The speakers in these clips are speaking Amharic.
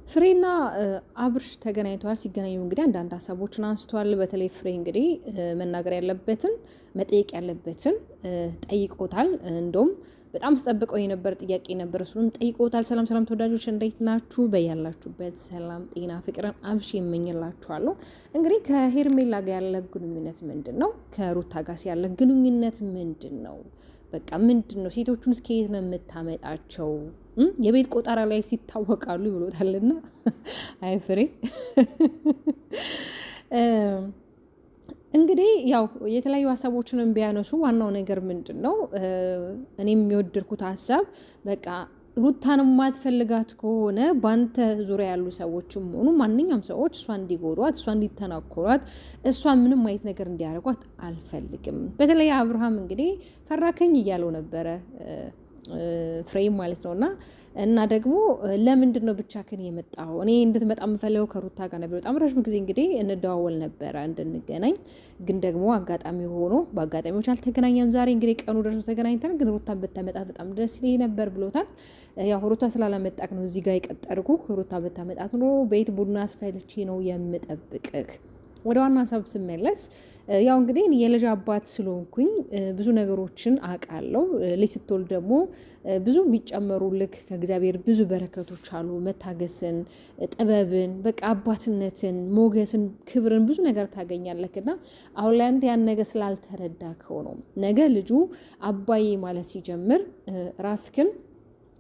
ፍሬና አብርሽ ተገናኝተዋል። ሲገናኙ እንግዲህ አንዳንድ ሀሳቦችን አንስተዋል። በተለይ ፍሬ እንግዲህ መናገር ያለበትን መጠየቅ ያለበትን ጠይቆታል። እንደውም በጣም ስጠብቀው የነበር ጥያቄ ነበር፣ እሱንም ጠይቆታል። ሰላም ሰላም ተወዳጆች እንዴት ናችሁ? በያላችሁበት ሰላም ጤና ፍቅርን አብሽ የምኝላችኋለሁ። እንግዲህ ከሄርሜላ ጋር ያለ ግንኙነት ምንድን ነው? ከሩታ ጋር ያለ ግንኙነት ምንድን ነው? በቃ ምንድን ነው? ሴቶቹን እስከ የት ነው የምታመጣቸው? የቤት ቆጠራ ላይ ሲታወቃሉ ይብሎታልና አይ ፍሬ እንግዲህ ያው የተለያዩ ሀሳቦችን ቢያነሱ ዋናው ነገር ምንድን ነው? እኔም የወደድኩት ሀሳብ በቃ ሩታን ማትፈልጋት ከሆነ ባንተ ዙሪያ ያሉ ሰዎችም ሆኑ ማንኛውም ሰዎች እሷ እንዲጎዷት፣ እሷ እንዲተናኮሯት፣ እሷ ምንም አይነት ነገር እንዲያደርጓት አልፈልግም። በተለይ አብርሃም እንግዲህ ፈራከኝ እያለው ነበረ ፍሬም ማለት ነውና እና ደግሞ ለምንድን ነው ብቻህን የመጣው? እኔ እንድትመጣ የምፈልገው ከሩታ ጋር ነበር። በጣም ረጅም ጊዜ እንግዲህ እንደዋወል ነበረ እንድንገናኝ፣ ግን ደግሞ አጋጣሚ ሆኖ በአጋጣሚዎች አልተገናኘም። ዛሬ እንግዲህ ቀኑ ደርሶ ተገናኝተን፣ ግን ሩታን ብታመጣ በጣም ደስ ይለኝ ነበር ብሎታል። ያው ሩታ ስላላመጣክ ነው እዚህ ጋር የቀጠርኩ። ሩታ ብታመጣት ኖሮ ቤት ቡና አስፈልቼ ነው የምጠብቅህ። ወደ ዋና ሀሳብ ስመለስ ያው እንግዲህ የልጅ አባት ስለሆንኩኝ ብዙ ነገሮችን አውቃለሁ። ልጅ ስትወልድ ደግሞ ብዙ የሚጨመሩ ልክ ከእግዚአብሔር ብዙ በረከቶች አሉ። መታገስን፣ ጥበብን፣ በቃ አባትነትን፣ ሞገስን፣ ክብርን ብዙ ነገር ታገኛለክና አሁን ላይ አንተ ያን ነገር ስላልተረዳከው ነው ነገ ልጁ አባዬ ማለት ሲጀምር ራስክን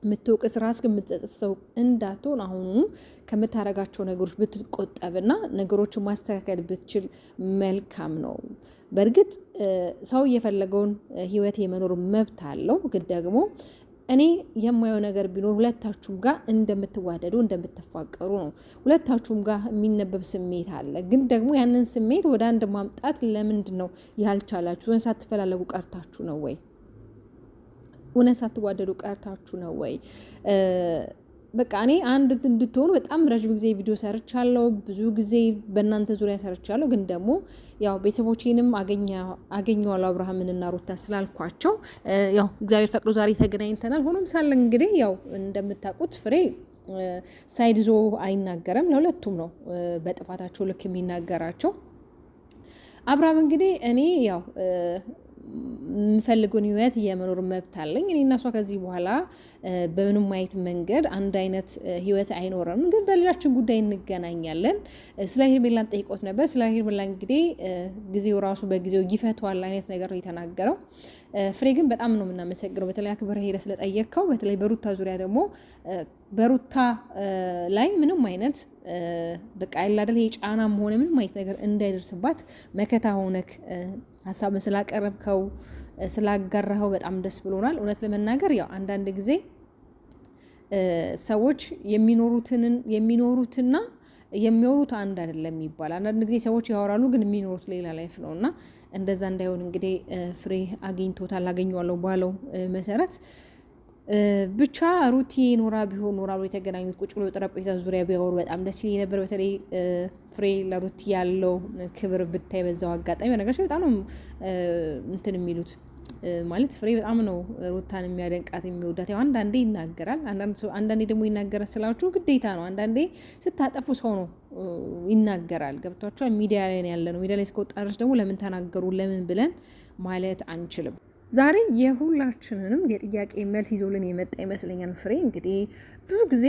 የምትወቅስ ራስክ የምትጸጽት ሰው እንዳትሆን አሁኑ ከምታረጋቸው ነገሮች ብትቆጠብና ነገሮችን ማስተካከል ብትችል መልካም ነው። በእርግጥ ሰው የፈለገውን ህይወት የመኖር መብት አለው። ግን ደግሞ እኔ የማየው ነገር ቢኖር ሁለታችሁም ጋር እንደምትዋደዱ እንደምትፋቀሩ ነው። ሁለታችሁም ጋር የሚነበብ ስሜት አለ። ግን ደግሞ ያንን ስሜት ወደ አንድ ማምጣት ለምንድን ነው ያልቻላችሁ? ሳትፈላለጉ ቀርታችሁ ነው ወይ? እውነት ሳትዋደዱ ቀርታችሁ ነው ወይ? በቃ እኔ አንድ እንድትሆኑ በጣም ረጅም ጊዜ ቪዲዮ ሰርቻለሁ፣ ብዙ ጊዜ በእናንተ ዙሪያ ሰርቻለሁ። ግን ደግሞ ያው ቤተሰቦቼንም አገኘዋለሁ አብርሃምንና ሩታ ስላልኳቸው ያው እግዚአብሔር ፈቅዶ ዛሬ ተገናኝተናል። ሆኖም ሳለ እንግዲህ ያው እንደምታውቁት ፍሬ ሳይድ ዞ አይናገርም። ለሁለቱም ነው በጥፋታቸው ልክ የሚናገራቸው። አብርሃም እንግዲህ እኔ ያው የምፈልገውን ህይወት የመኖር መብት አለኝ። እኔ እና እሷ ከዚህ በኋላ በምንም አይነት መንገድ አንድ አይነት ህይወት አይኖረንም፣ ግን በሌላችን ጉዳይ እንገናኛለን። ስለ ሄርሜላን ጠይቆት ነበር። ስለ ሄርሜላ እንግዲህ ጊዜው ራሱ በጊዜው ይፈቷል አይነት ነገር ነው የተናገረው። ፍሬ ግን በጣም ነው የምናመሰግነው፣ በተለይ አክብረህ ሄደህ ስለጠየቅከው። በተለይ በሩታ ዙሪያ ደግሞ በሩታ ላይ ምንም አይነት በቃ አይላደል የጫናም ሆነ ምንም አይነት ነገር እንዳይደርስባት መከታ ሆነክ ሀሳብን ስላቀረብከው ስላጋራኸው በጣም ደስ ብሎናል። እውነት ለመናገር ያው አንዳንድ ጊዜ ሰዎች የሚኖሩትና የሚወሩት አንድ አይደለም ይባላል። አንዳንድ ጊዜ ሰዎች ያወራሉ፣ ግን የሚኖሩት ሌላ ላይፍ ነው እና እንደዛ እንዳይሆን እንግዲህ ፍሬ አግኝቶታል። አገኘዋለሁ ባለው መሰረት ብቻ ሩቲ ኖራ ብሎ የተገናኙት ቁጭ ብሎ ጠረጴዛ ዙሪያ ቢያወሩ በጣም ደስ ይለኝ ነበር። በተለይ ፍሬ ለሩቲ ያለው ክብር ብታይ በዛው አጋጣሚ በነገራችን በጣም ነው እንትን የሚሉት ማለት ፍሬ በጣም ነው ሩታን የሚያደንቃት የሚወዳት። ያው አንዳንዴ ይናገራል፣ አንዳንዴ ደግሞ ይናገራል ስላችሁ ግዴታ ነው። አንዳንዴ ስታጠፉ ሰው ነው ይናገራል። ገብቷቸዋል። ሚዲያ ላይ ያለ ነው። ሚዲያ ላይ እስከወጣ ድረስ ደግሞ ለምን ተናገሩ ለምን ብለን ማለት አንችልም። ዛሬ የሁላችንንም የጥያቄ መልስ ይዞልን የመጣ ይመስለኛል። ፍሬ እንግዲህ ብዙ ጊዜ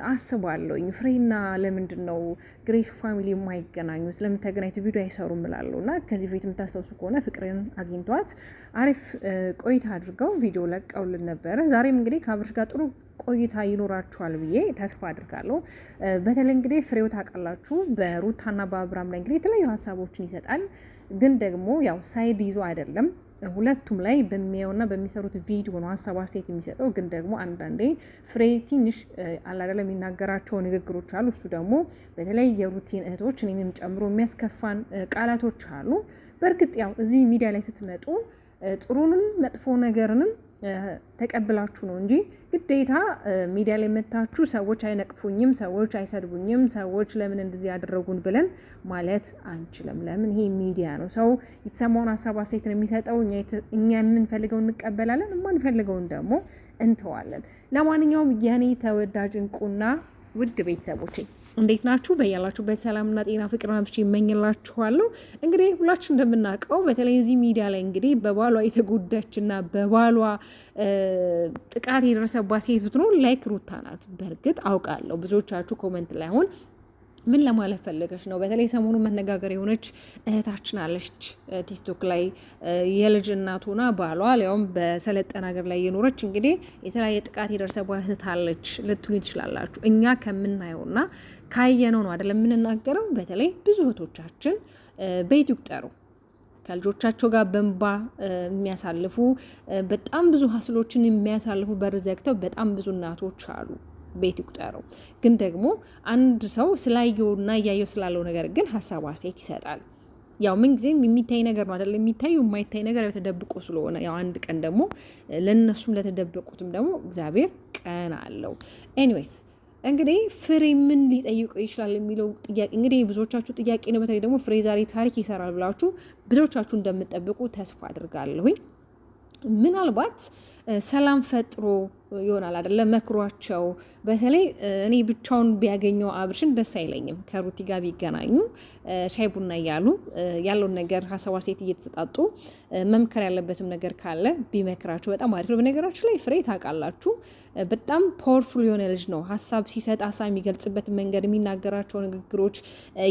አስባለሁኝ ፍሬና ለምንድን ነው ግሬስ ፋሚሊ የማይገናኙት? ለምን ተገናኝተው ቪዲዮ አይሰሩም እላለሁ። እና ከዚህ በፊት የምታስታውሱ ከሆነ ፍቅርን አግኝቷት አሪፍ ቆይታ አድርገው ቪዲዮ ለቀውልን ነበረ። ዛሬም እንግዲህ ከአብርሽ ጋር ጥሩ ቆይታ ይኖራችኋል ብዬ ተስፋ አድርጋለሁ። በተለይ እንግዲህ ፍሬው ታውቃላችሁ በሩታና በአብርሃም ላይ እንግዲህ የተለያዩ ሀሳቦችን ይሰጣል። ግን ደግሞ ያው ሳይድ ይዞ አይደለም ሁለቱም ላይ በሚያዩና በሚሰሩት ቪዲዮ ነው ሀሳብ አስተያየት የሚሰጠው። ግን ደግሞ አንዳንዴ ፍሬ ትንሽ አላደለ የሚናገራቸው ንግግሮች አሉ። እሱ ደግሞ በተለይ የሩቲን እህቶች እኔንም ጨምሮ የሚያስከፋን ቃላቶች አሉ። በእርግጥ ያው እዚህ ሚዲያ ላይ ስትመጡ ጥሩንም መጥፎ ነገርንም ተቀብላችሁ ነው እንጂ ግዴታ ሚዲያ ላይ መታችሁ ሰዎች አይነቅፉኝም፣ ሰዎች አይሰድቡኝም፣ ሰዎች ለምን እንደዚህ ያደረጉን ብለን ማለት አንችልም። ለምን ይሄ ሚዲያ ነው። ሰው የተሰማውን ሀሳብ አስተያየት ነው የሚሰጠው። እኛ የምንፈልገው እንቀበላለን፣ የማንፈልገውን ደግሞ እንተዋለን። ለማንኛውም የኔ ተወዳጅ እንቁና ውድ ቤተሰቦቼ እንዴት ናችሁ? በያላችሁበት ሰላምና ጤና ፍቅር አብዝቼ እመኝላችኋለሁ። እንግዲህ ሁላችሁ እንደምናውቀው በተለይ እዚህ ሚዲያ ላይ እንግዲህ በባሏ የተጎዳችና በባሏ ጥቃት የደረሰባት ሴት ብትኖር ላይክ ሩታ ናት። በእርግጥ አውቃለሁ ብዙዎቻችሁ ኮመንት ላይ አሁን ምን ለማለት ፈለገች ነው? በተለይ ሰሞኑ መነጋገር የሆነች እህታችን አለች ቲክቶክ ላይ የልጅ እናት ሆና ባሏ ሊያውም በሰለጠነ ሀገር ላይ የኖረች እንግዲህ የተለያየ ጥቃት የደረሰባት እህት አለች ልትሉ ትችላላችሁ። እኛ ከምናየውና ካየነው ነው አይደለም የምንናገረው። በተለይ ብዙ እህቶቻችን ቤት ይቁጠሩ ከልጆቻቸው ጋር በንባ የሚያሳልፉ በጣም ብዙ ሀስሎችን የሚያሳልፉ በር ዘግተው በጣም ብዙ እናቶች አሉ። ቤት ይቁጠረው። ግን ደግሞ አንድ ሰው ስላየውና እያየው ስላለው ነገር ግን ሀሳብ አስተያየት ይሰጣል። ያው ምንጊዜም የሚታይ ነገር ነው አይደል? የሚታዩ የማይታይ ነገር ያው ተደብቆ ስለሆነ ያው አንድ ቀን ደግሞ ለነሱም ለተደበቁትም ደግሞ እግዚአብሔር ቀን አለው። ኤኒዌይስ እንግዲህ ፍሬ ምን ሊጠይቀው ይችላል የሚለው ጥያቄ እንግዲህ ብዙዎቻችሁ ጥያቄ ነው። በተለይ ደግሞ ፍሬ ዛሬ ታሪክ ይሰራል ብላችሁ ብዙዎቻችሁ እንደምትጠብቁ ተስፋ አድርጋለሁኝ። ምናልባት ሰላም ፈጥሮ ይሆናል አይደለ? መክሯቸው። በተለይ እኔ ብቻውን ቢያገኘው አብርሽን ደስ አይለኝም። ከሩቲ ጋር ቢገናኙ ሻይ ቡና እያሉ ያለውን ነገር ሀሳብ አስተያየት እየተሰጣጡ መምከር ያለበትም ነገር ካለ ቢመክራችሁ በጣም አሪፍ ነው። በነገራችሁ ላይ ፍሬ ታውቃላችሁ በጣም ፓወርፉል የሆነ ልጅ ነው። ሀሳብ ሲሰጥ ሀሳብ የሚገልጽበት መንገድ፣ የሚናገራቸው ንግግሮች፣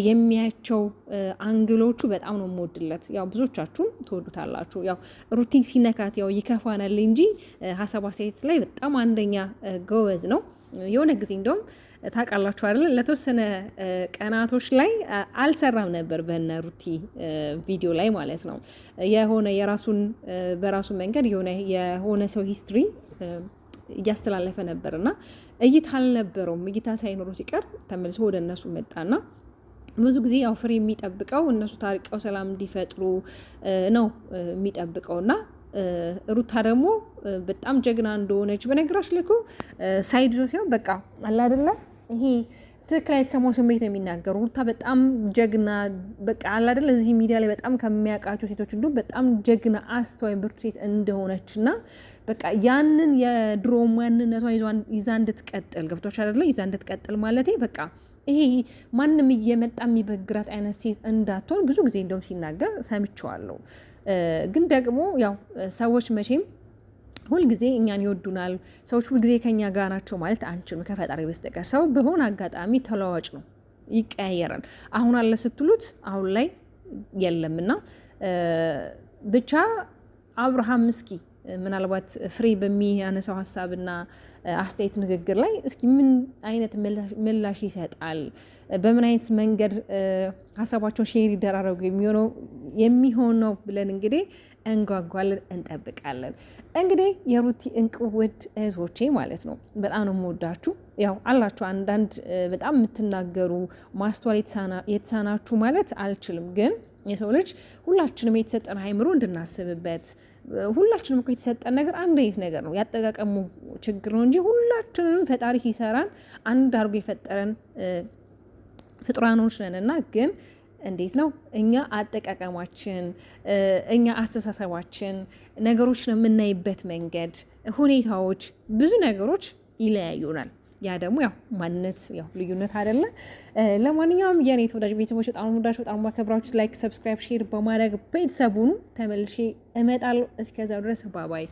የሚያቸው አንግሎቹ በጣም ነው የምወድለት። ያው ብዙዎቻችሁም ትወዱታላችሁ። ያው ሩቲን ሲነካት ያው ይከፋናል እንጂ ሀሳብ አስተያየት ላይ በጣም አንደኛ ጎበዝ ነው። የሆነ ጊዜ እንደውም ታውቃላችሁ አይደል ለተወሰነ ቀናቶች ላይ አልሰራም ነበር በነ ሩቲ ቪዲዮ ላይ ማለት ነው። የሆነ የራሱን በራሱ መንገድ የሆነ ሰው ሂስትሪ እያስተላለፈ ነበርና እይታ አልነበረውም። እይታ ሳይኖረው ሲቀር ተመልሶ ወደ እነሱ መጣና ብዙ ጊዜ ያው ፍሬ የሚጠብቀው እነሱ ታርቀው ሰላም እንዲፈጥሩ ነው የሚጠብቀውና ሩታ ደግሞ በጣም ጀግና እንደሆነች በነገራችን ላይ እኮ ሳይድ ዞ ሲሆን በቃ አለ አይደለ ይሄ ትክክል የተሰማው ስሜት ነው የሚናገሩ። ሩታ በጣም ጀግና በቃ አለ አይደለ እዚህ ሚዲያ ላይ በጣም ከሚያውቃቸው ሴቶች እንዲሁም በጣም ጀግና አስተዋይ ብርቱ ሴት እንደሆነችና በቃ ያንን የድሮ ማንነቷ ይዛ እንድትቀጥል ገብቶች አይደለ ይዛ እንድትቀጥል ማለት በቃ ይሄ ማንም እየመጣ የሚበግራት አይነት ሴት እንዳትሆን ብዙ ጊዜ እንደውም ሲናገር ሰምቼዋለሁ። ግን ደግሞ ያው ሰዎች መቼም ሁልጊዜ እኛን ይወዱናል፣ ሰዎች ሁልጊዜ ከኛ ጋር ናቸው ማለት አንችልም ከፈጣሪ በስተቀር። ሰው በሆነ አጋጣሚ ተለዋዋጭ ነው፣ ይቀያየራል። አሁን አለ ስትሉት አሁን ላይ የለምና ብቻ አብርሃም እስኪ ምናልባት ፍሬ በሚያነሳው ሀሳብና አስተያየት ንግግር ላይ እስኪ ምን አይነት ምላሽ ይሰጣል፣ በምን አይነት መንገድ ሀሳባቸውን ሼር ይደራረጉ የሚሆነው ብለን እንግዲህ እንጓጓለን፣ እንጠብቃለን። እንግዲህ የሩቲ እንቁ ውድ እህቶቼ ማለት ነው በጣም ነው የምወዳችሁ። ያው አላችሁ አንዳንድ በጣም የምትናገሩ ማስተዋል የተሳናችሁ ማለት አልችልም፣ ግን የሰው ልጅ ሁላችንም የተሰጠን አይምሮ እንድናስብበት ሁላችንም እኮ የተሰጠን ነገር አንድ አይነት ነገር ነው፣ ያጠቃቀሙ ችግር ነው እንጂ ሁላችንም ፈጣሪ ሲሰራን አንድ አድርጎ የፈጠረን ፍጡራኖች ነንና ግን እንዴት ነው እኛ አጠቃቀማችን፣ እኛ አስተሳሰባችን፣ ነገሮችን የምናይበት መንገድ፣ ሁኔታዎች፣ ብዙ ነገሮች ይለያዩናል። ያ ደግሞ ያው ማንነት ያው ልዩነት አይደለ። ለማንኛውም የኔ ተወዳጅ ቤተሰቦች በጣም ወዳጅ በጣም ማከብራችሁ፣ ላይክ፣ ሰብስክራይብ፣ ሼር በማድረግ ቤተሰቡን ተመልሼ እመጣለሁ። እስከዛው ድረስ ባባይ